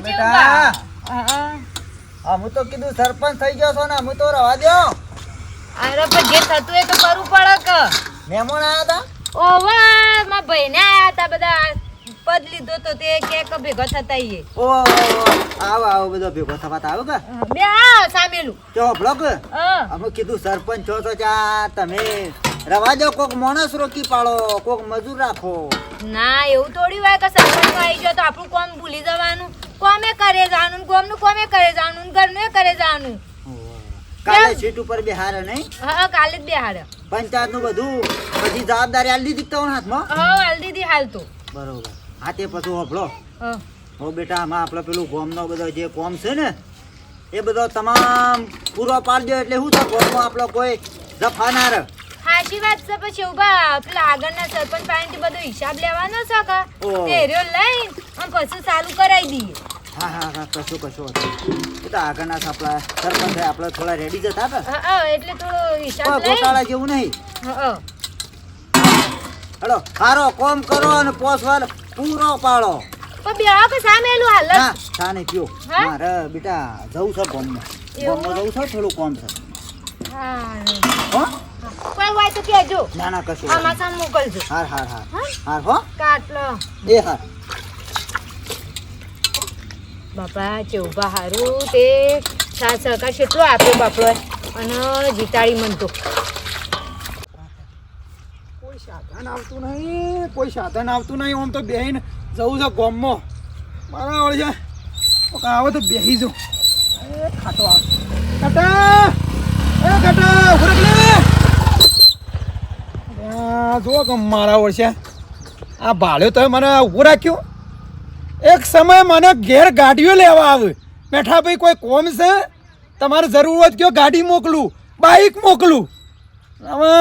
બેટા હું તો કીધું સરપંચ થઈ ગયો છો ને હું તો રવા દો. અરે પણ જે થતું એ તો કરવું પડે કે. મહેમાન આયા હતા ઓવા મારા ભાઈને આયા હતા બધા પદ લીધો તો તે કે ભેગો થતા ઈએ. ઓ આવો આવો બધો ભેગો થવા આવો કે બે આ સામેલું તો બ્લોક હા અમે કીધું સરપંચ છો તો ચા તમે રવા દો. કોક માણસ રોકી પાડો, કોક મજૂર રાખો. ના એવું થોડી હોય કે સરપંચ આવી ગયો તો આપણું કોમ ભૂલી જવાનું. કોમે કરે જવાનું, ગોમનું કોમે કરે જવાનું, ઘરનું કરે જવાનું. કાલે સીટ ઉપર બેહાર નહીં? હા કાલે જ બેહાડે. પંચાયત નું બધું બધી જવાબદારી આલી દીધી તો હાથમાં. હા હાલ દીધી હાલ તો બરોબર. હા તે પછી હોભળો હા હો બેટા, આમાં આપણે પેલું ગોમનો બધો જે કોમ છે ને એ બધો તમામ પૂરો પાડજો એટલે શું છે ગોમમાં આપણો કોઈ જફા ના રહે. સાચી વાત છે. પછી ઉભા પેલા આગળના સરપંચ પાસેથી બધો હિસાબ લેવાનો છે કે ઓહ. તે રહ્યો લઈને અને પછી ચાલુ કરાવી દઈએ. હા હા હા કશું એ તો આગળના આપણા સરપંચ આપણે થોડા રેડી જતા હતા. હા એટલે થોડો હિસાબ કોઈ લઈ ગોટાળા જેવું નહીં. હા હેલો સારો કોમ કરો અને પોસવાર પૂરો પાડો. પણ બે કે સામેલું હાલ ના સાને કયો હા? મારે બેટા જવું છે ગોમમાં. એવું? ગોમમાં જવું છે, થોડું કોમ છે. હા હો કોઈ હોય તો કહેજો. ના ના કશું આમાં સામ મોકલજો. હાર હાર હાર હા હાર હો કાટલો એ હાર. બાપા ચૌભા હારું તે સાત સરકાર કેટલો આપ્યો બાપડો અને જીતાડી મન તો. કોઈ સાધન આવતું નહીં આમ તો બેહીને જવું છે ગોમમાં. મારા વળી છે કોક આવે તો બેસી જાઉં. એ ખાટો આવે ખાટા ઉભો રહે લે. જુઓ કે મારા વળી છે આ ભાડ્યો તો મને ઊભો રાખ્યો. એક સમય મને ઘેર ગાડીઓ લેવા આવે બેઠા ભાઈ કોઈ કોમ છે તમારે જરૂર હોય કયો ગાડી મોકલું, બાઇક મોકલું. હવે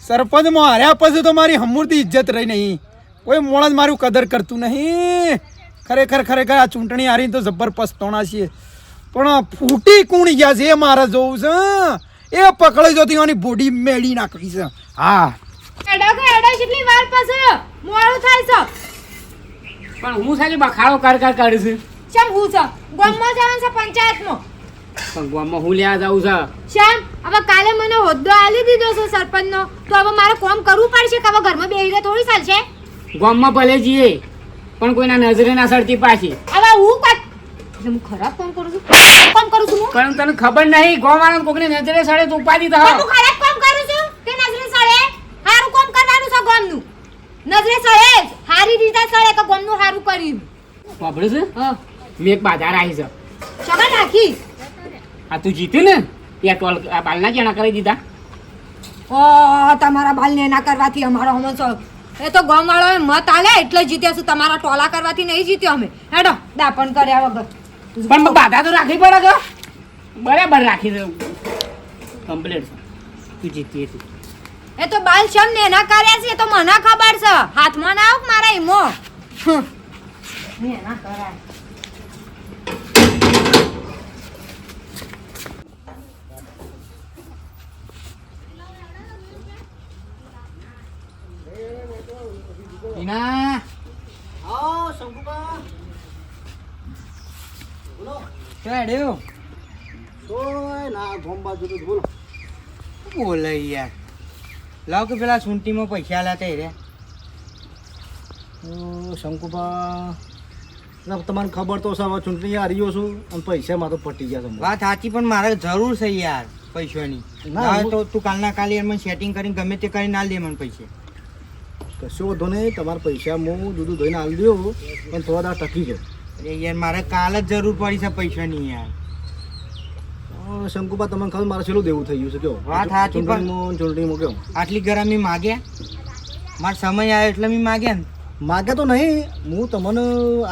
સરપંચમાં હાર્યા પછી તો મારી હમૂરથી ઇજ્જત રહી નહીં. કોઈ મોણ જ મારું કદર કરતું નહીં. ખરેખર આ ચૂંટણી હારીને તો જબ્બર પસ્તાણા છીએ. પણ ફૂટી કુણી ગયા છે એ મારે જોવું છે. એ પકડી જોતી એની બોડી મેળી નાખવી છે. હા એડો કેટલી વાર પછી મોડું થાય છે. પણ હું સાલી બખાડો કર કરું છું. શેમ હું છે ગામમાં જવાનું છે પંચાયતમાં. પણ ગામમાં હું લેવા જાઉં છું. શેમ હવે કાલે મને હોદ્દો આલી દીધો છે સરપંચનો તો હવે મારે કોમ કરવું પડશે કે હવે ઘરમાં બેહીને થોડી ચાલશે. ગામમાં ભલે જઈએ પણ કોઈના નજરે ના સડતી પાછી. હવે હું હું ખરાબ કામ કરું છું. પણ તને ખબર નહીં ગામ વાળા કોકને નજરે સડે તો ઉપાધિ હું થાવ. ખરાબ કામ કરું છું કે નજરે સડે? હારું કામ કરવાનું છે ગામનું. નજરે સડે હારી રીતે સડે કે ગામનું હારું કર્યું. વાપરું છે હા મેં એક બાજાર આવી છે. સગા નાખી. આ તું જીત્યું ને એ ટોલ આ બાલના કેણા કરી દીધા. ઓ તમારા બાલ ને ના કરવાથી અમારો હમો એ તો ગામ વાળાએ મત આલે એટલે જીત્યા છું. તમારા ટોલા કરવાથી નહીં જીત્યો અમે. હેડો દાપણ કર્યા વગર. પણ બાધા તો રાખવી પડે કે બરાબર રાખી દઉં કમ્પ્લીટ તું જીતી હતી. એ તો બાલ શમ ને ના કર્યા છે એ તો મને ખબર છે. હાથમાં ના આવ મારા ઈમો. ને ના કરાય. ઈના આવો શંકુબા બોલો. કેડ્યો તોય ના ગોમ બાજુ તો બોલો. બોલે યાર લાવ કે પેલા સૂંટીમાં પૈસા લાતે રે. શંકુબા તમને ખબર તો છે હવે ચૂંટણી હાર્યો છું અને પૈસામાં તો પટી ગયા છે. વાત સાચી પણ મારે જરૂર છે યાર પૈસાની. ના, ના હું- તો તું કાલના કાલે મને સેટિંગ કરીને ગમે તે કરીને આલ દે મને પૈસે. કશો વાંધો નહીં તમારા પૈસા હું દૂધું ધોઈને આલી દઉં પણ થોડા દાડા ટકી જાઓ. અરે યાર મારે કાલ જ જરૂર પડી છે પૈસાની યાર. શંકુબા તમને ખબર મારે છેલ્લું દેવું થઈ ગયું છે. કેવું વાત સાચી પણ- ચૂંટણીમાં કેવું આટલી ગરમી માગ્યા મારો સમય આવ્યો એટલે મેં માગ્યા ને. માગે તો નહીં હું તમને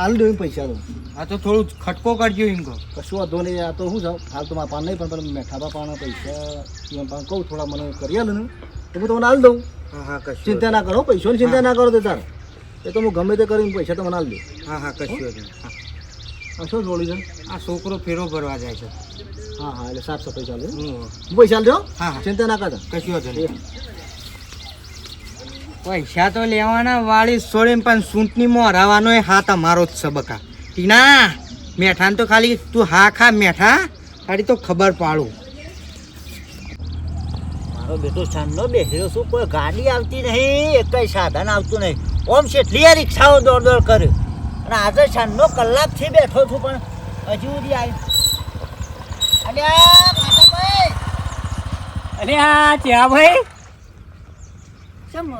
આલી દઉં પૈસા દઉં. આ તો થોડું ખટકો કરજો એમ કહો. કશું વાંધો નહીં. આ તો શું છે હાલ તો મારા પાન નહીં પણ મેઠાબા પાન પૈસા એમ પાન કહું થોડા મને કરી આલે ને તો હું તમને આલી દઉં. હા હા કશું ચિંતા ના કરો પૈસાની ચિંતા ના કરો તે તાર એ તો હું ગમે તે કરીને પૈસા તમને આલી દઉં. હા હા કશું હતું. આ શું જોડી છે? આ છોકરો ફેરો ભરવા જાય છે. હા હા એટલે સાફ સફાઈ ચાલે હું હું પૈસા આલી દઉં. હા હા ચિંતા ના કરતા. કશું હતું નહીં. પૈસા તો લેવાના વાળી છોડીને પણ સૂંટણીમાં હરાવવાનો એ હાથ અમારો જ છે બકા. ટીના મેઠાને તો ખાલી તું હા ખા મેઠા ખાલી તો ખબર પાડું. મારો બેટો છાનનો બેસ્યો છું, કોઈ ગાડી આવતી નહીં, એક કઈ સાધન આવતું નહીં. ઓમ કેટલી રિક્ષાઓ દોડ દોડ કર્યું અને આજે છાનનો કલાકથી બેઠો છું પણ હજુ સુધી આવ્યું. અલ્યા કાકાભાઈ, અરે હા ચા ભાઈ ચમ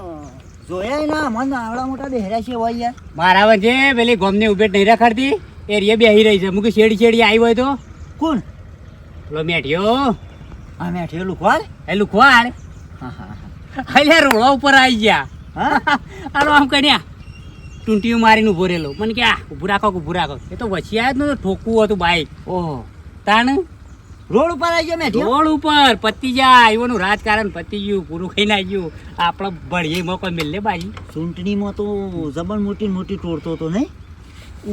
જોયા ના મને આવડા મોટા બેહર્યા છે હોય યાર. મારા વચ્ચે પેલી ગોમને ઉભેટ નહીં રખડતી એ રે બેહી રહી છે. મૂકી શેડી શેડી આવી હોય તો કોણ? પેલો મેઠિયો હા મેં ઠેલું ખોલ. એ લુખવાડ હા હા અલ્યા રોડો ઉપર આવી ગયા. હા આલો આમ કર્યા ટૂંટીયું મારીને ઉભો રહેલો. મને કે આ ઊભું રાખો ઊભું રાખો. એ તો વચ્ચે આવ્યો જ નતો, ઠોકવું હતું બાઈક. ઓહો, તાણ રોડ ઉપર આવી ગયો મેઠિયો. રોડ ઉપર પતી જાય એવાનું રાજકારણ પતી ગયું, પૂરું ખાઈને આવી ગયું. આપણે ભણીએ મોકો મેલે બાજી. ચૂંટણીમાં તો જબર મોટી મોટી તોડતો હતો નહીં.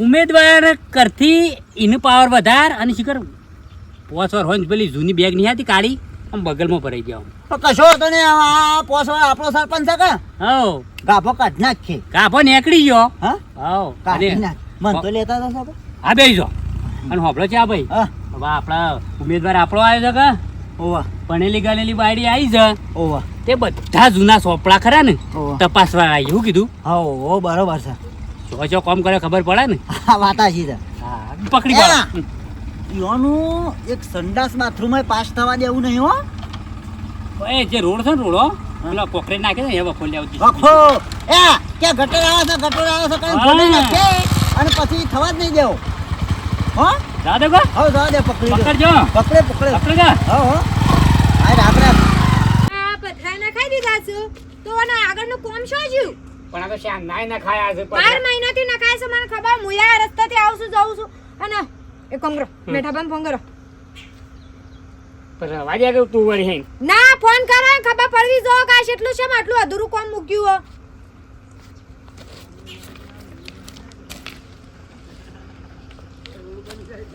ઉમેદવાર કરતી એને પાવર વધાર અને શિખર 5 વાર હોય ને પેલી જૂની બેગ નહીં હતી કાળી આમ બગલમાં ભરાઈ ગયા. તો કશો હતો ને આ પોસવા આપણો સરપંચ છે કે હવ ગાભો કાઢ નાખે. કાપો નીકળી ગયો. હા હવ કાઢી નાખ. મન તો લેતા હતા સાહેબ. હા બેસી જો અને હોભળો છે આ ભાઈ. હા હવે આપણા ઉમેદવાર આપણો આવ્યો છે કે ઓવા ભણેલી ગણેલી બાયડી આવી છે ઓવા તે બધા જૂના સોપડા ખરા ને ઓવા. તપાસવા આવી. શું કીધું? હા ઓ બરોબર છે. જો કોમ કરે ખબર પડે ને. હા વાત આશી છે. હા પકડી એલા. પાડો. યોનું એક સંડાસ બાથરૂમ પાસ થવા દેવું નહીં હો. એ જે રોડ છે ને રોડો પેલા કોકરેટ નાખે ને એવા ખોલી આવતી. વખો એ કે ગટર આવે છે ગટર આવે છે કરીને ખોલી નાખે અને પછી થવા જ નહીં દેવો. હો જા દે કો હવે જવા દે પકડી લો. પકડજો પકડે પકડે પકડી જા. હો હો આય આપણે આ પથરા નાખાઈ દીધા છે તો આના આગળનું કોમ શું જ્યું? પણ આ તો શ્યામ નાય ના ખાયા છે 12 મહિનાથી નખાય છે મને ખબર. મુયા રસ્તાથી આવું છું જાઉં છું અને એ કોમ કરો મેઠાભાઈ ફોન કરો. પણ વાજ્યા કે તું વળી હે ના ફોન કરો ખબર પડવી જો કે આ કેટલું છે આટલું અધૂરું કોમ મૂક્યું હો.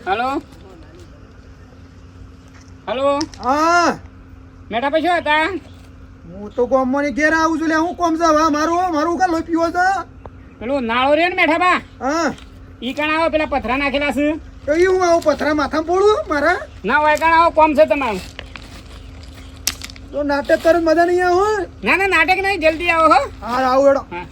હેલો હેલો હા મેઠા પૈસા હતા. હું તો ગામમાં ઘેર આવું છું લે. હું કોમ છે હવે મારું કા લોહી પીવો છે? પેલું નાળો રે ને મેઠા બા હા ઈ કણ આવો પેલા પથરા નાખેલા છે કઈ હું આવું પથરા માથામાં પડું મારા? ના હોય કણ આવો કોમ છે તમારું. તો નાટક કરે મજા નહીં આવે. ના ના નાટક નહીં જલ્દી આવો હો. હા આવું એડો. હા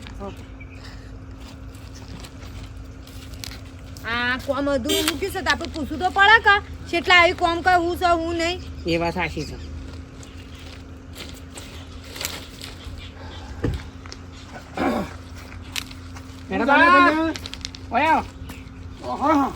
આ કોમ અધૂરું મૂક્યું છે તો આપણે પૂછવું તો પડે કે કેટલા આવી કોમ કરે હું છે હું નહીં. એ વાત સાચી છે. મેઠા બા ઓય આવો. હા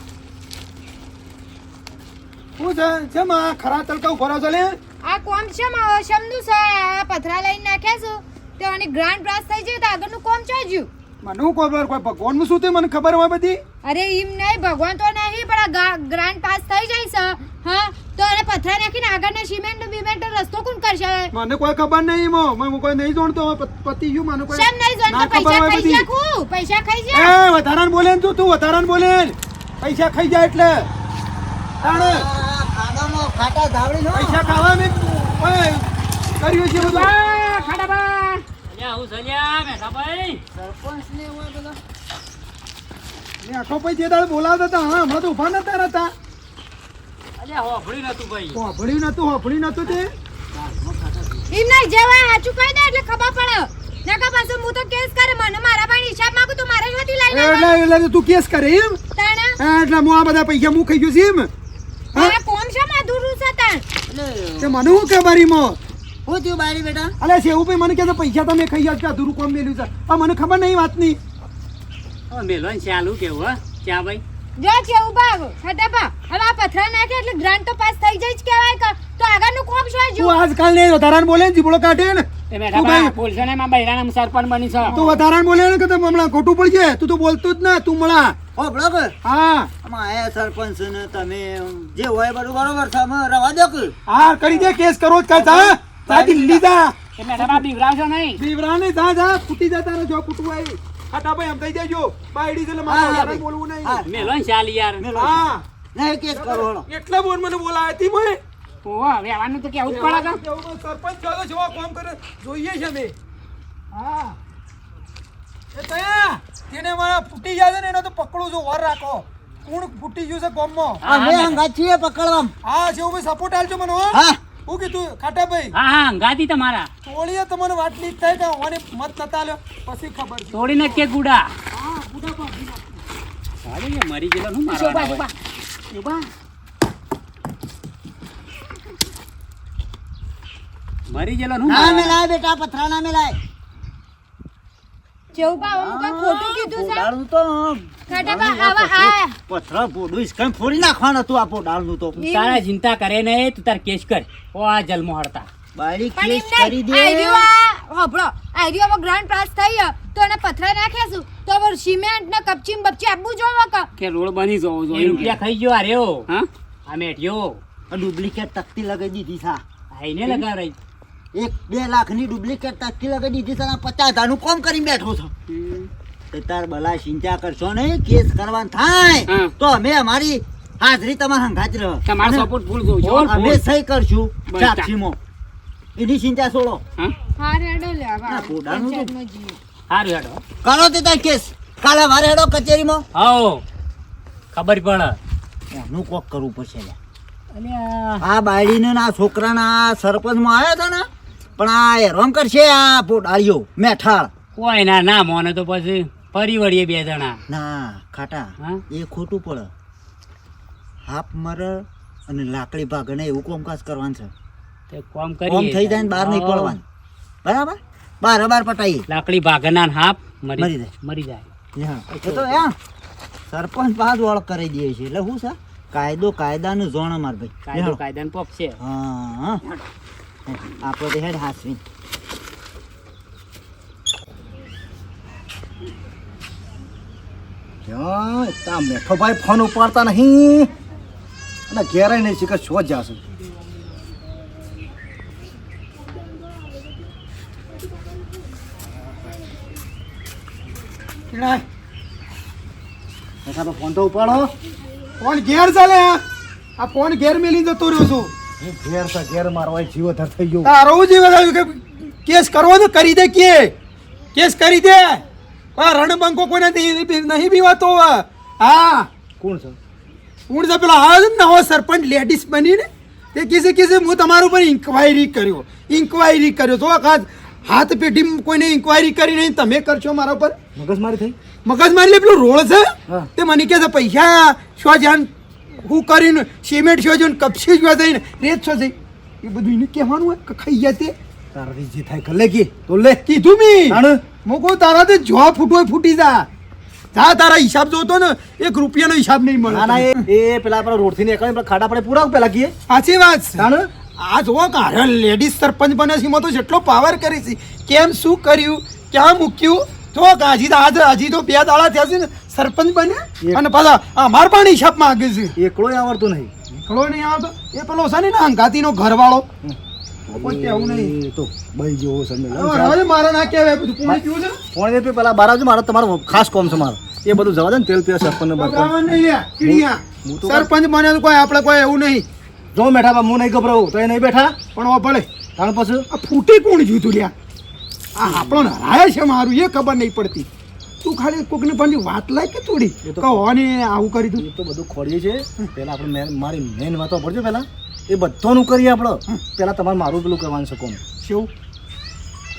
શું છે કેમ આ ખરા તડકા ઉભો રહ્યો છે લે? આ કોમ છે શમનું છે આ પથરા લઈને નાખ્યા છે તો આની ગ્રાન્ડ પ્રાસ થઈ જાય તો આગળનું કોમ ચાજ્યું. મને હું ખબર કોઈ ભગવાનનું શું તે મને ખબર હોય બધી. અરે એમ નહીં ભગવાન તો નહીં પણ આ ગ્રાન્ડ પાસ થઈ જાય છે હા તો એને પથરા નાખીને આગળના સિમેન્ટ બિમેન્ટ રસ્તો કોણ કરશે? મને કોઈ ખબર નહીં મો હું કોઈ નહીં જાણતો પતિ ગયું મને કોઈ શેમ નહીં જોન ના તો ખબર પૈસા હોય ખાઈ બધી. જાખું પૈસા ખાઈ એ જા. વધારાને બોલે ને તું વધારાને બોલે ને. પૈસા ખાઈ જાય એટલે તાણે ખાડામાં ખાટા ધાવડી નો પૈસા ખાવા મેં ઓય કર્યું છે બધું. બા ખાડા બા અલ્યા હું સલ્યા મેઠા ભાઈ. સરપંચ ને હોય બધા. મેં આખો પૈ જે દાડે બોલાવતા હતા હા હમણાં તો ઉભા નતા રહેતા. અલ્યા હોભળ્યું નતું ભાઈ. હોભળ્યું નતું તે. એમ નહીં જેવા સાચું કહી દે એટલે ખબર પડે નકા પાછું હું તો કેસ કરે મને મારા પાસે હિસાબ માંગુ તો મારા સાથી લઈ લેવા એટલે તું કેસ કરે એમ? તાણા હા, એટલે હું આ બધા પૈસા હું ખાઈ ગયો છું એમ? મારા કોમ છે અધૂરું છે તાણ. તે મને હું ખબર એમાં? હું થયું બારી બેટા? અલે શેવું ભાઈ મને કહેતો પૈસા તમે ખાઈ ગયા છો કે અધૂરું કોમ મેલ્યું છે. પણ મને ખબર નહીં વાતની. હવે મેલો ને ચાલુ કેવું હા ચા ભાઈ. જો છે ઉભા ફટાફા હવે આ પથરા નાખે એટલે ગ્રાન્ટ તો પાસ થઈ જાય જ કહેવાય કે તો આગળનું કોમ શું તું જો આજકાલ ને વધારાને બોલે ને જીબડો કાઢે ને. એ મેઠા બા બોલશો ને માં બૈરાના સરપંચ બની છે. તું વધારાને બોલે ને કે તમે હમણાં ખોટું પડશે. તું તો બોલતું જ ના તું મળા. ઓ બરાબર. હા આમાં આયા સરપંચ ને તમે જે હોય બધું બરોબર છે અમે રવા દો કે. હા કરી દે કેસ કરો જ કાંઈ જા જા દિલ્હી જા. એ મેઠા બા બીવરાવશો નહીં. દીવરાને જા ફૂટી જા તારે જો ફૂટવું હોય. ખાટા ભાઈ આમ થઈ જાય જો બાયડી છે એટલે મારે હા, વધારાને ભાઈ. બોલવું નહીં. હા. મેલો ને ચાલ યાર. મેલો. હા નહીં કેસ કરો હળો. એટલે બોલ મને બોલાય હતી મેં. ઓહો વ્યવહારનું તો કેવું જ પડે કે. એવું સરપંચ થયો જેવો કામ કરે જોઈએ છે મેં. હા એ તયા તેને મારા ફૂટી જાય છે ને એનો તો પકડું છું વાર રાખો. કોણ ફૂટી ગયું છે ગોમમાં અમે હંગાત છીએ પકડવા. હા જેવું ભાઈ સપોર્ટ આલજો મને હો. હા હું કીધું ખાટા ભાઈ હા હા ગાતી તમારા તોડીએ તમને વાટલી જ થાય કે ઓને મત નતા લ્યો પછી ખબર છે તોડીને કે ગુડા અરે એ મરી ગયેલો શું મારવાના હોય? મરી ગયેલો શું ના મારવાના? મેલાય બેટા, પથરા ના મેલાય. જેવું બા હું કઈ ખોટું કીધું છે પોડાળનું તો ખાટાબા આવા આ પથરા પોડું ઈસકણ ફોડી નાખવાનું હતું આ પોડાળનું તો. તું તારા ચિંતા કરે ને તું તાર કેસ કર ઓ આ જલમો હડતા બાયડી પણ કેસ એમ કરી નહીં દે. આઈડિયો હોબળો આઈડિયો હવે ગ્રાન્ડ પાસ થઈ ગયો તો એને પથરા નાખ્યાશું તો હવે સિમેન્ટ ને કપચી બપચી આપવું જોવે કે કે રોડ બની જવો એ જોઈએ રૂપિયા ખાઈ ગયો આ રહ્યો હા આ મેઠિયો આ ડુપ્લિકેટ તકતી લગાવી દીધી છે. આઈને લગાવ રહી 1-2 લાખની ડુપ્લિકેટ તકતી લગાવી દીધી છે અને 50,000 નું કામ કરીને બેઠો છો. તો તાર ભલા ચિંતા કરશો નહીં, કેસ કરવાનું થાય હા. તો અમે અમારી હાજરી તમારા હંગાત રહો. તમારો અને સપોર્ટ ફૂલ જોઉં છું અમે સહી કરશું બસ. સાક્ષીમાં. એની ચિંતા છોડો. હા હા રેડો લે હવે ના, પોડાનું તો- પંચાયતમાં જઈએ. સારું હેડો કરો તે તાર કેસ કાલે વારે હેડો કચેરીમાં. આવો ખબર પડે એનું કોક કરવું પડશે લે. અલ્યા આ બાયડીને ને આ છોકરાના સરપંચમાં આવ્યા હતા ને પણ આ હેરાન કરશે આ પોડાળીઓ મેઠાળ. કોઈ ના ના મોને તો પછી ફરી વળીએ બે જણા ના ખાટા હા? એ ખોટું પડે. હાફ મરે અને લાકડી ભાગને એવું કોમકાજ કરવાનું છે. તે કોમ કોમ કરીએ થઈ જાય ને બહાર નહીં પડવાનું. બરાબર બાર પટાઈએ. લાકડી ભાગના ને હાપ મરી મરી જાય. મરી જાય એ તો સરપંચ પાસ ઓળખ કરી દે છે એટલે શું છે કાયદાનું જોણ અમાર ભાઈ. કાયદો કાયદાનો પોપ છે હા આપણે તો હેડ હાસવી. મેઠો ભાઈ ફોન ઉપાડતા નહીં અને ઘેરાય નહીં શીખર શું જ જશે ફોન તો ઉપાડો. ફોન ઘેર ચાલે આ ફોન ઘેર મેલી જતો રહ્યો છું ઘેર તો ઘેર મારવા જીવ ધર થઈ ગયો. તારો હું જીવ આવ્યું કે કેસ કરવો તો કરી દે કે કેસ કરી દે આ રણબંકો કોઈને નહીં બીવાતો હા કોણ છે? હું તો પેલા હા નવો સરપંચ લેડીઝ બનીને તે કિસે હું તમારા ઉપર ઇન્કવાયરી કર્યો તો ખાસ હાથ પેઢી કોઈને ઇન્કવાયરી કરી નહીં તમે કરશો મારા ઉપર મગજમારી થઈ? મગજમારી એટલે પેલું રોળ છે હા. તે મને કહે છે પૈસા શું જાન હું કરીને સિમેન્ટ શું જોઈને કપસી જ થઈને રેત શું થઈ એ બધું એને કહેવાનું હોય કે ખાઈ ગયા તે તારાથી જે થાય કર લે કે તો લે કીધું મી તાણ? હું કહું તારા તે જો ફૂટો ફૂટી જા તારા હિસાબ જોતો ને 1 રૂપિયાનો હિસાબ નહીં ના ના મળે એ પેલા આપણા રોડથી નીકળે પેલા ખાડા પડે પૂરા પેલા કીએ સાચી વાત છે. તાણ? આ જો કારે લેડીઝ સરપંચ બને છે એમાં તો જેટલો પાવર કરી છે કેમ શું કર્યું ક્યાં મૂક્યું તો હજી તો 2 દાડા થયા છે ને સરપંચ બન્યા અને પાછા અમાર પણ હિસાબ માંગે છે એકલોય આવડતું નહીં. નીકળો નહીં આવતો એ પેલો છે ને અંગાતીનો ઘરવાળો પોતે એવું નહીં એ તો ભાઈ જેવો છે હવે મારે ના કહેવાય બધું કોણ પીવું છે ફોન એ પેલા બાર આવજો મારે તમારો ખાસ કોમ છે મારો એ બધું જવા દે ને તેલ પીવા સરપંચ ગભરાવાનું નહીં લ્યા, કીડિયા. હું તો- સરપંચ બને તો કોઈ આપણે કોઈ એવું નહીં જો બેઠા બા હું નહીં ગભરાવું તો એ નહીં બેઠા પણ ઓ ભલે તાણ પછી આ ફૂટી કોણ જીતું લ્યા આ આપણો હરાય છે મારું એ ખબર નહીં પડતી તું ખાલી કોકને પણ વાત લાય કે થોડી એ તો- કહો ને આવું કરી દઉં એ તો બધું ખોડીએ છે પેલા આપણે મારી મેન વાતો પડજો પેલા એ બધાનું કરીએ આપણે પેલા તમારે મારું પેલું કરવાનું છે કોમ શું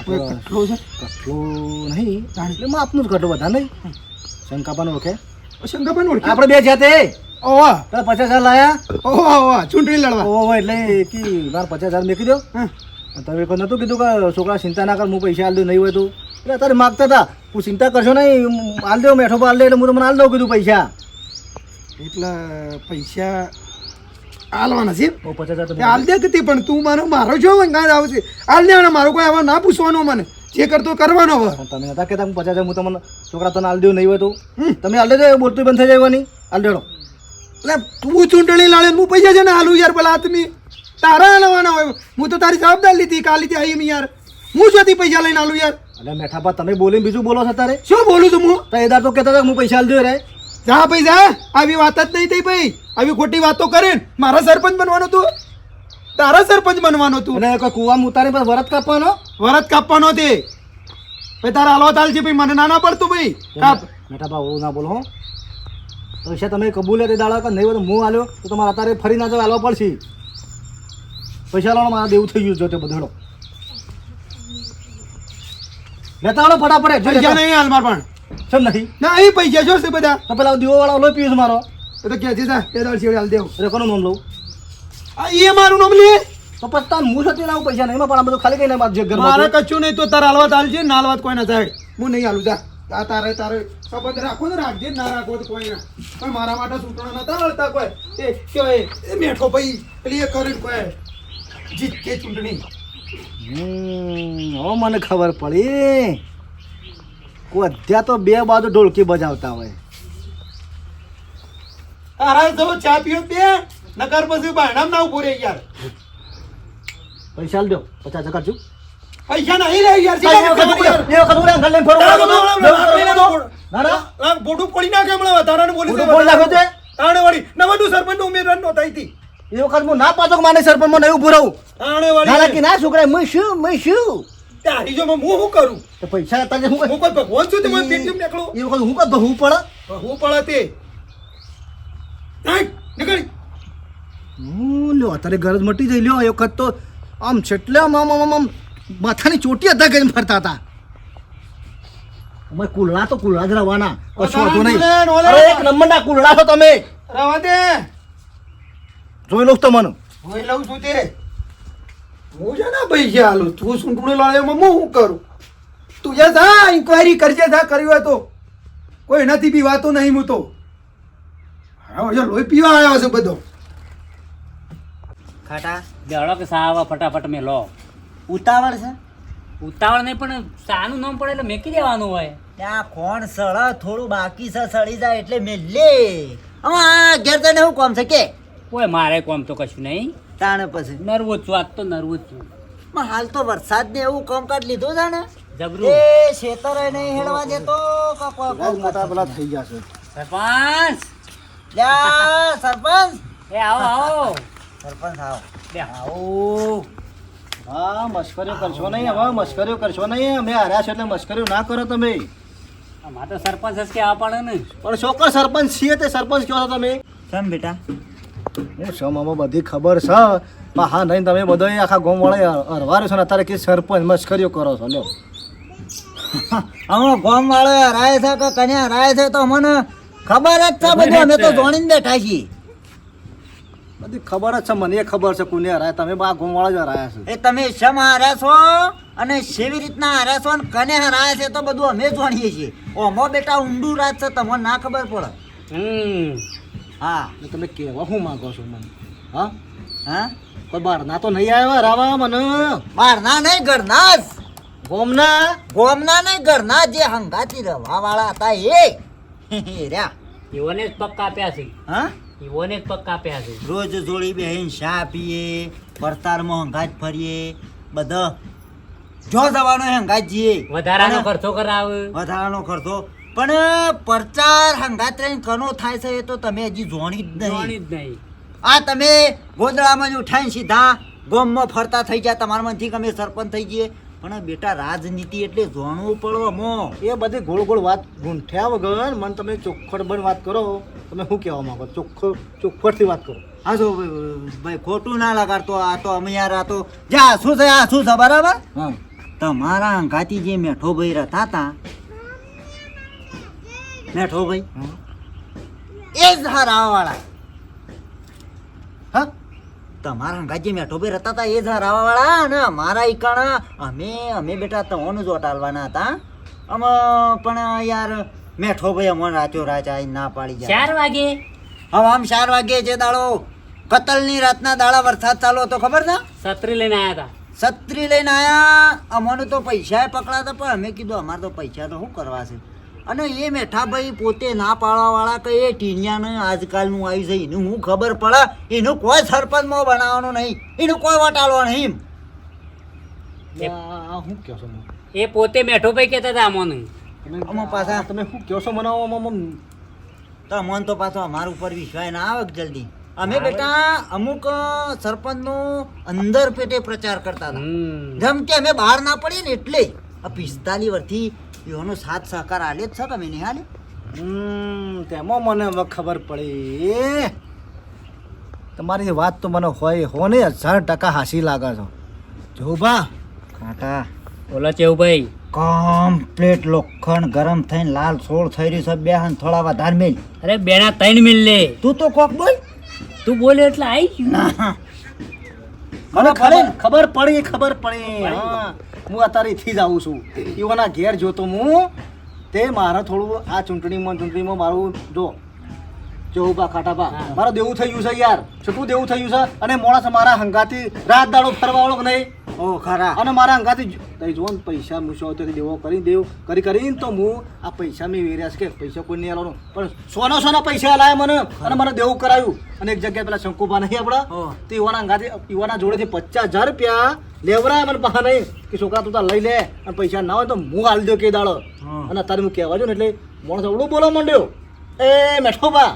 કોઈ કટલો છે કટલું નહીં એટલે માં આપનું જ કટલું બધા નહીં શંકાપાનું ઓળખે શંકાભાઈ ઓળખે આપણે બે જાતે ઓહો પેલા 50,000 લાયા ઓહો ઓહો ચૂંટણી લડવા ઓહો એટલે કે મારે 50,000 મેકી દો હા. તમે કોઈ નતું કીધું કે છોકરા ચિંતા ના કર હું પૈસા આલ દઉં નહીં હોય તો એટલે અત્યારે માગતા હતા હું ચિંતા કરશો નહીં આલ દો મેઠો પર આલ દે એટલે હું તમને આલ દઉં કીધું પૈસા એટલે પૈસા આલવાના છે ઓ 50,000 તો તે હાલ દે કે તે પણ તું મારો જો વંગાર આવશે હાલ ને મારો કોઈ આવા ના પૂછવાનો મને જે કરતો કરવાનો હવે પણ તમે નતા કહેતા હું 50,000 હું તમને છોકરા તને આલ દઉં નહીં હોય તો તમે આલ દેજો બોલતું બંધ થઈ જવાની આલ દેડો એટલે તું ચૂંટણી લાડે હું પૈસા છે ને હાલું યાર પેલા આદમી તારા હાલવાના હોય હું તો તારી જવાબદાર લીધી કાલી તે આવી યાર હું જોતી પૈસા લઈને હાલું યાર એટલે મેઠા પા તમે બોલીને બીજું બોલો છો તારે શું બોલું છું હું તો એદાર તો કહેતા હતા કે હું પૈસા આલ દઉં રે જા પૈસા આવી વાત જ નહીં થઈ ભાઈ આવી ખોટી વાતો કરે ને મારા સરપંચ બનવાનો તું તારા સરપંચ બનવાનો તું અને કોઈ કુવામાં ઉતારી પર વરત કાપવાનો વરત કાપવાનો તે ભાઈ તારા હાલવા તાલ છે ભાઈ મને ના પડતું ભાઈ કાપ મેઠા પા ના બોલો હો પૈસા તમે કબૂલ્યા તે દાડા કે નહીં હોય તો હું આલ્યો તો તમારે અત્યારે ફરી ના જવા આલવા પડશે. પૈસા લાવવાનો મારા દેવું થઈ ગયું જો તે બધું લેતા આવો ફટાફટ જો પૈસા નહીં હાલ માર પણ સમ નહીં ના એ પૈસા જોશે બધા તો પેલા દીવો વાળો લોહી પીવું છે મારો. એ તો ક્યાં છે જા એ દાળ શેવડે હાલ દેવ એટલે કોનું નામ લઉં આ એ મારું નામ લે તો પછી તાર હું સતી લાવું પૈસા નહીં પણ આ બધું ખાલી કઈ બાદ જે મારે ઘરમાં કચ્છું નહીં તો તાર હાલવા તાલ છે ના હાલવા કોઈ ના થાય હું નહીં હાલું જા આ તારે સંબંધ રાખો તો રાખજે ના રાખો તો કોઈ ના પણ મારા માટે સૂટણા નતા લડતા કોઈ એ કહેવાય એ મેઠો ભાઈ પેલી એ કરી કોઈ જીત કે ચૂંટણી હવે મને ખબર પડી ત્યાં તો બે બાજુ ઢોલકી બજાવતા હોય. તારા જો ચા પીઓ બે નકર પછી બાયણામ ના ઉભો રે યાર પૈસા આલ દો 50 કાઢજો. પૈસા નહીં રે યાર એ વખત ઉરે અંકલ લઈને ફરવા ના ના બોડું પડી નાખે હમણાં તારાને બોલી મોટું બોલ નાખ્યો તે તાણે વળી નવડું સરપંચ નું ઉમેદવાર નો થઈ હતી એ વખત હું ના પાછો માને સરપંચ માં નહીં ઉભું રહું. તાણે ના વળી ના છોકરા હું શું તારી જો હું શું કરું તો પૈસા અત્યારે હું હું કોઈ ભગવાન છું તે મને પેટીએમ નીકળો એ વખત હું કદ હું પડે હું પડે તે નાખ નીકળી લ્યો અત્યારે ગરજ મટી જઈ લ્યો એ વખત તો આમ છેટલે આમ આમ આમ આમ માથાની ચોટી હતા કરીને ફરતા હતા. અમે કુલડા તો કુલડા જ રહેવાના કશું વાંધો નહીં. અરે એક નંબરના કુલડા છો તમે રવા દે જોઈ લો તમને હું લઉં છું તે હું છે ને પૈસા હાલું તું સૂંટણી લડેમાં હું શું કરું તું જા જા ઇન્કવાયરી કરજે જા કર્યું હોય તો કોઈ નથી બી વાતો નહીં હું તો હા લોહી પીવા આવ્યો છે બધો ખાટા દડો કે સાવા ફટાફટ મેં લો ઉતાવળ છે ઉતાવળ નહીં પણ સાનું નામ પડે એટલે મેકી દેવાનું હોય. ત્યાં કોણ સળ થોડું બાકી છે સળી જાય એટલે મેં લે આ ઘેર તને શું કોમ છે કે કોઈ મારે કોમ તો કશું નહીં. તાણે પછી નર્વસ છું આજ તો નર્વસ છું પણ હાલ તો વરસાદ ને એવું કામકાજ લીધું છે ને જબરું. એ ખેતરે નહીં હેડવા દેતો કે કોઈ કામ મોટા કરતો. પેલા થઈ જશે. સરપંચ લ્યા, સરપંચ એ આવો આવો સરપંચ આવો બે. આવો હા મસ્કરીઓ કરશો નહીં હવે મસ્કરીઓ કરશો નહીં અમે હાર્યા છે એટલે મસ્કરીઓ ના કરો તમે. અમારે તો સરપંચ જ કહેવા પડે ને. પણ છોકરો સરપંચ છીએ તે સરપંચ કહો છો તમે. કેમ બેટા હું સમામાં બધી ખબર છે પણ હા નહીં તમે બધો આખા ગામ વાળા હરવારો છો ને અત્યારે કે સરપંચ મસ્કરીઓ કરો છો લ્યો. અમે ગામ વાળો હરાય છે કે કને હરાય છે તો મને ખબર જ છે બધું અમે તો જોણીને બેઠા છીએ બધી ખબર જ છે મને એ ખબર છે કોને હરાય તમે બા ગામ વાળા જ હરાયા છે. એ તમે શમ હાર્યા છો અને કેવી રીતના હાર્યા છો અને કને હરાયા છે તો બધું અમે જાણીએ છીએ ઓમો બેટા ઊંડું રાત છે તમને ના ખબર પડે હા એટલે તમે કહેવા શું માંગો છો મને હા હા કોઈ બહારના તો નહીં આવ્યા હરાવા મને બહારના નહીં ઘરના જ ગામના ગોમના નહીં ઘરના જે હંગાતી રવા વાળા હતા એ રહ્યા એવોને જ પગ કાપ્યા છે. હા એવોને જ પગ કાપ્યા છે. રોજ જોડી બેહીને ચા પીએ પરતારમાં હંગાત ફરીએ બધા જો જવાનો હંગાત જઈએ વધારાનો ખર્ચો કરાવે. વધારાનો ખર્ચો પણ પ્રચાર હંગાત રહીને કનો થાય છે એ તો તમે હજી જોણી જ જોણી નહીં જ નહીં. આ તમે ગોદડામાં જ ઉઠાઈને સીધા ગામમાં ફરતા થઈ ગયા તમારા મનથી કે અમે સરપંચ થઈ જઈએ પણ બેટા રાજનીતિ એટલે જાણવું પડો મો એ બધી ગોળ ગોળ વાત ગૂંઠ્યા વગર મને તમે ચોખ્ખટ બન વાત કરો તમે શું કહેવા માંગો ચોખ્ખટથી વાત કરો. હા જો ભાઈ ખોટું ના લગાડતો આ તો અમે યાર આ તો જા શું છે આ શું છે બરાબર હા તમારા અંગાતી જે મેઠો ભાઈ રહેતા હતા મેઠો ભાઈ એ જ હરાવાવાળા હા તમારા અંગાત જે મેઠો ભાઈ રહેતા હતા એ જ હરાવાવાળા અને અમારા ઈકાણા અમે બેટા તવાનું જ ઓટાલવાના હતા અમે પણ યાર મેઠો ભાઈ અમને રાત્યો રાજા ના પાડી જાય 4 વાગે હવે આમ 4 વાગે જે દાડો કતલની રાતના દાડા વરસાદ ચાલુ હતો ખબર છે છત્રી લઈને આવ્યા હતા. છત્રી લઈને આયા અમને તો પૈસા પકડાતા પણ અમે કીધું અમારે તો પૈસા તો શું કરવા છે અને એ મેઠાભાઈ પોતે ના પાડવાવાળા કે એ ટીણિયાને આજકાલનું આવ્યું છે એનું હું ખબર પડે એનું કોઈ સરપંચમાં બનાવવાનું નહીં એનું કોઈ વટાળવો નહીં શું કહો છો મને? એ પોતે મેઠો ભાઈ કહેતા હતા અમોને. અમે પાછા તમે શું કહો છો મને તો અમને તો પાછો અમારા ઉપર વિશ્વાસ ના આવે કે જલ્દી અમે બેટા અમુક સરપંચનો અંદર પેટે પ્રચાર કરતા હતા જેમ કે અમે બહાર ના પડીએ ને એટલે આ 45 વર્ષથી એનો સાથ સહકાર આલે જ છે કે અમે નહીં હાલે તેમાં મને હવે ખબર પડી. તમારી વાત તો મને હોય હો ને 1000% હાસી લાગે છો. જો બા કાકા બોલો ચેવુભાઈ. કમ્પ્લીટ લોખંડ ગરમ થઈને લાલ સોળ થઈ રહ્યું છે. બે હાથ થોડા વધારે મેલ. અરે બેના 3 મિલ લે. તું તો કોક બોલ. તું બોલે એટલે આવી ગયું. મને ખબર પડી. હા હું અત્યારે થી જ આવું છું. એવાના ઘેર જોતો હું તે મારે થોડું આ ચૂંટણીમાં મારું જો બા ખાટાબા મારે દેવું થઈ ગયું છે યાર. છઠ્ઠું દેવું થઈ ગયું છે અને મોણસ મારા હંગાથી રાત દાડો ફરવા વાળો કે નહીં. ઓ ખરા. અને મારા હંગાથી તઈ જો ને પૈસા મૂછો તો દેવો કરીને તો હું આ પૈસા મેં વેર્યા છે કે પૈસા કોઈ નહીં આલવાનું પણ સોના પૈસા લાયા મને અને મને દેવું કરાયું. અને એક જગ્યાએ પેલા શંકુભા નહીં આપડા તે યુવાના જોડેથી 50,000 રૂપિયા લેવરાય મને પાછા નહીં કે છોકરા તું તાર લઈ લે અને પૈસા ના હોય તો હું હાલ દો કે દાડો. અને અત્યારે હું કહેવા છું ને એટલે મોણસ અવડું બોલવા માંડ્યો. એ મેઠોબા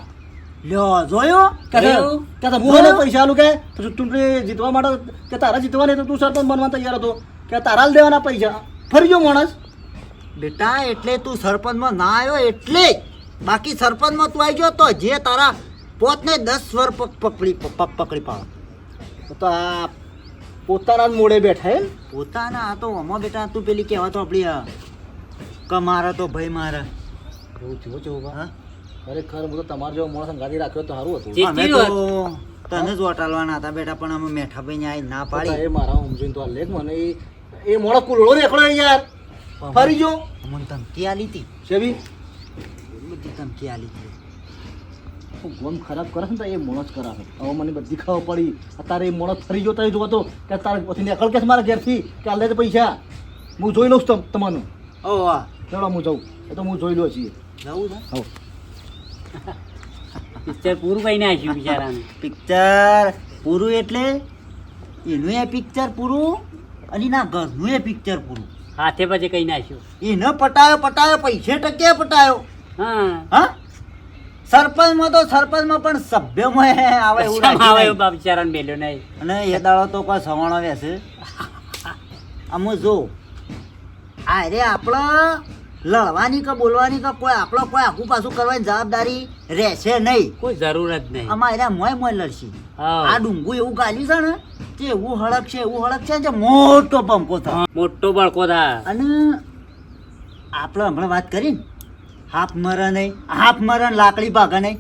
લ્યો જોયો કે હું મને પૈસા આલું કે ચૂંટણી જીતવા માટે કે તારા જીતવા નહીં તો તું સરપંચ બનવા તૈયાર હતો કે તારા દેવાના પૈસા ફરી ગયો માણસ. બેટા એટલે તું સરપંચમાં ના આવ્યો એટલે જ. બાકી સરપંચમાં તું આવી ગયો તો જે તારા પોતને 10 વર પકડી પાડો. તો આ પોતાના જ મોડે બેઠા એમ. પોતાના આ તો આમાં બેટા તું પેલી કહેવા તો આપણી કમારા તો ભાઈ મારા. હા ખરેખર હું તો તમારો જેવો માણસ ગાડી રાખ્યો તો સારું હતું. અમે તો તને જ વટાલવાના હતા બેટા પણ અમે મેઠા ભાઈ ને ના પાડી. એ મારા સમજીને તો આ લેખ મને એ મોણસ કુલડો રેખડો યાર ફરી ગયો. અમને ધમકી આલી હતી. શેવી બધી ધમકી આલી હતી. ગોમ ખરાબ કરે ને તો એ મોણસ કરાવે. હવે મને બધી ખબર પડી. અત્યારે એ મોણસ ફરી ગયો તો જોતો કે તારે પછી નીકળ કે મારા ઘેરથી કે આ લે પૈસા હું જોઈ લઉં છું તમારું. ઓ વાહ ચલો હું જાઉં. એ તો હું જોઈ લઉં છીએ. જવું છે. હવ પિક્ચર પૂરું કઈ નાખ્યું બિચારાને. પિક્ચર પૂરું એટલે એનું એ પિક્ચર પૂરું અને ના ઘરનું એ પિક્ચર પૂરું. હાથે પછી કઈ નાખ્યું. એને પટાયો પૈસે ટકે પટાયો. હા હા સરપંચમાં તો સરપંચમાં પણ સભ્યમાં આવે એવું આવે રાખ્યું એવું બા બિચારાને મેલ્યો નહીં. અને એ દાડો તો કોઈ સવાણો વેસે આમ જો આ રે આપણે લડવાની કે બોલવાની કે કોઈ આપણો કોઈ આખું પાછું કરવાની જવાબદારી રહેશે નહીં. કોઈ જરૂર જ નહીં. અમારે મોય લડશે. હા. આ ડુંગું એવું ગાલ્યું છે ને કે એવું હળક છે જે મોટો પંપો થાય. મોટો બળકો થા. અને આપણે હમણાં વાત કરી ને હાફ મરણ લાકડી ભાગા નહીં.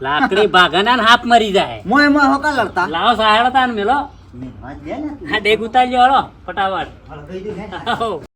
લાકડી ભાગના ને હાથ મરી જાય. મોય હોકા લડતા લાવો સાહેબ તા ને મેલો. મેં વાત દે ને હા ડેગ ઉતારજો હળો ફટાફટ. હળગાઈ દઉં ને. આવો.